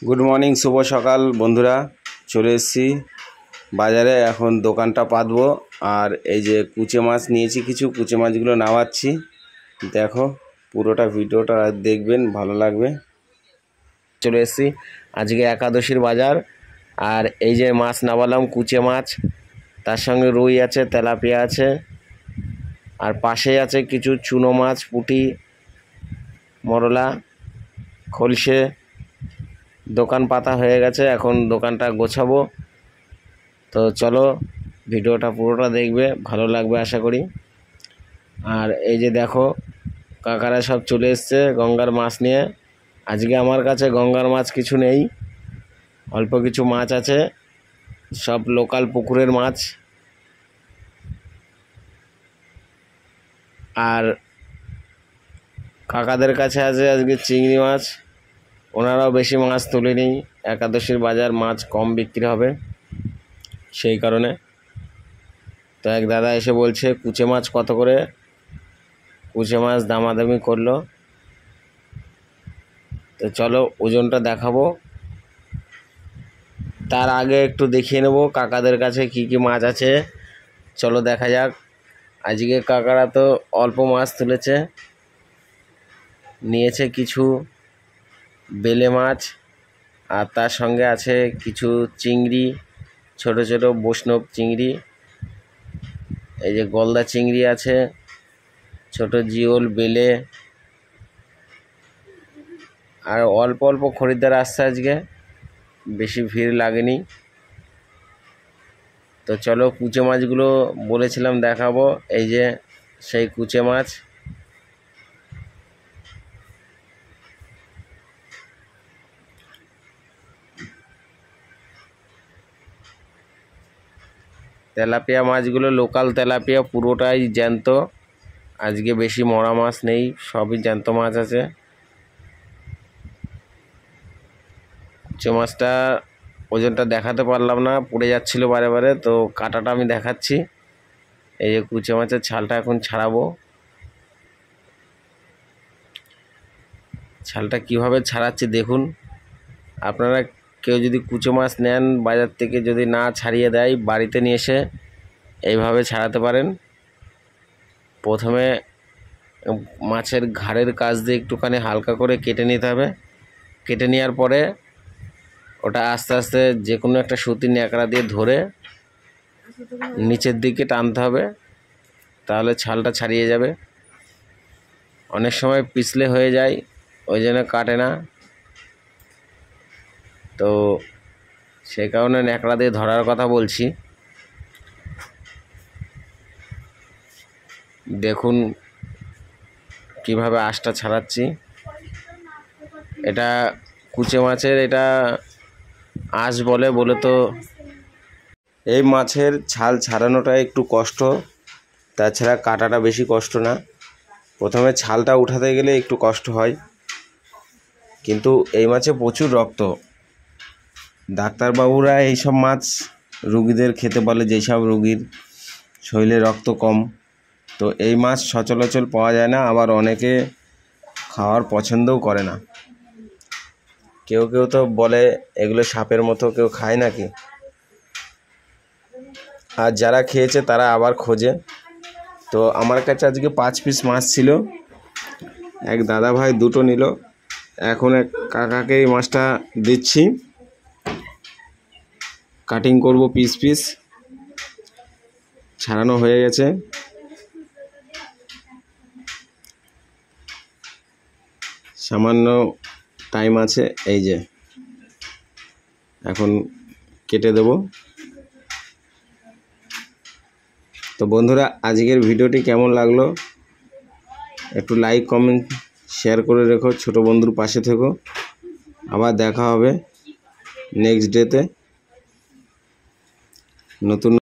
Good morning, শুভ সকাল বন্ধুরা। চলে এসেছি বাজারে, এখন দোকানটা পাতবো। আর এই যে কুচে মাছ নিয়েছি, কিছু কুচে মাছগুলো নামাচ্ছি। দেখো পুরোটা ভিডিওটা দেখবেন, ভালো লাগবে। চলে এসেছি আজকে একাদশীর বাজার। আর এই যে মাছ নামালাম, কুচে মাছ, তার সঙ্গে রুই আছে, তেলাপিয়া আছে, আর পাশেই আছে কিছু চুনো মাছ, পুঁটি, মরলা, খলসে। দোকান পাতা হয়ে গেছে, এখন দোকানটা গোছাবো। তো চলো ভিডিওটা পুরোটা দেখবে, ভালো লাগবে আশা করি। আর এই যে দেখো কাকারা সব চলে এসছে গঙ্গার মাছ নিয়ে। আজকে আমার কাছে গঙ্গার মাছ কিছু নেই, অল্প কিছু মাছ আছে, সব লোকাল পুকুরের মাছ। আর কাকাদের কাছে আছে আজকে চিংড়ি মাছ, ওনারাও বেশি মাছ তোলেনি। একাদশীর বাজার, মাছ কম বিক্রি হবে সেই কারণে। তো এক দাদা এসে বলছে কুচে মাছ কত করে, কুচে মাছ দামাদামি করলো। তো চলো ওজনটা দেখাবো, তার আগে একটু দেখিয়ে নেব কাকাদের কাছে কি কি মাছ আছে। চলো দেখা যাক। আজকে কাকারা তো অল্প মাছ তুলেছে, নিয়েছে কিছু বেলে মাছ, আর তার সঙ্গে আছে কিছু চিংড়ি, ছোট ছোট বৈষ্ণব চিংড়ি। এই যে গলদা চিংড়ি আছে, ছোট জিওল, বেলে। আর অল্প অল্প খরিদ্দার আসছে আজকে, বেশি ভিড় লাগেনি। তো চলো কুচে মাছগুলো বলেছিলাম দেখাবো। এই যে সেই কুচে মাছ, তেলাপিয়া মাছগুলো লোকাল তেলাপিয়া, পুরোটাই জ্যান্ত। আজকে বেশি মরা মাছ নেই, সবই জ্যান্ত মাছ আছে। কুচে মাছটা ওজনটা দেখাতে পারলাম না, পড়ে যাচ্ছিল বারে বারে, তো কাটাটা আমি দেখাচ্ছি। এই যে কুচে মাছের ছালটা এখন ছাড়াবো। ছালটা কিভাবে ছাড়াচ্ছি দেখুন। আপনারা কেউ যদি কুচে মাছ নেন বাজার থেকে, যদি না ছাড়িয়ে দেয়, বাড়িতে নিয়ে এসে এইভাবে ছাড়াতে পারেন। প্রথমে মাছের ঘাড়ের কাছ দিয়ে একটুখানি হালকা করে কেটে নিতে হবে। কেটে নেওয়ার পরে ওটা আস্তে আস্তে যে কোনো একটা সুতির ন্যাকড়া দিয়ে ধরে নিচের দিকে টানতে হবে, তাহলে ছালটা ছাড়িয়ে যাবে। অনেক সময় পিছলে হয়ে যায়, ওই জন্য কাটে না। তো সেই কারণে ন্যাকড়া দিয়ে ধরার কথা বলছি। দেখুন কিভাবে আঁশটা ছাড়াচ্ছি। এটা কুচে মাছের এটা আঁশ বলে তো এই মাছের ছাল ছাড়ানোটা একটু কষ্ট, তাছাড়া কাটাটা বেশি কষ্ট না। প্রথমে ছালটা উঠাতে গেলে একটু কষ্ট হয়, কিন্তু এই মাছে প্রচুর রক্ত। ডাক্তারবাবুরা এইসব মাছ রুগীদের খেতে বলে, যেসব রুগীর শরীরে রক্ত কম। তো এই মাছ সচরাচর পাওয়া যায় না, আবার অনেকে খাওয়ার পছন্দও করে না। কেউ কেউ তো বলে এগুলো সাপের মতো, কেউ খায় নাকি। আর যারা খেয়েছে তারা আবার খোঁজে। তো আমার কাছে আজকে 5 পিস মাছ ছিল, এক দাদা ভাই দুটো নিল। এখন এক কাকাকে এই মাছটা দিচ্ছি, কাটিং করব পিস পিস। ছাড়ানো হয়ে গেছে, সামান্য টাইম আছে। এই যে এখন কেটে দেব। তো বন্ধুরা, আজকের ভিডিওটি কেমন লাগলো একটু লাইক, কমেন্ট, শেয়ার করে রেখো। ছোট বন্ধুর পাশে থেকো। আবার দেখা হবে নেক্সট ডেতে নতুন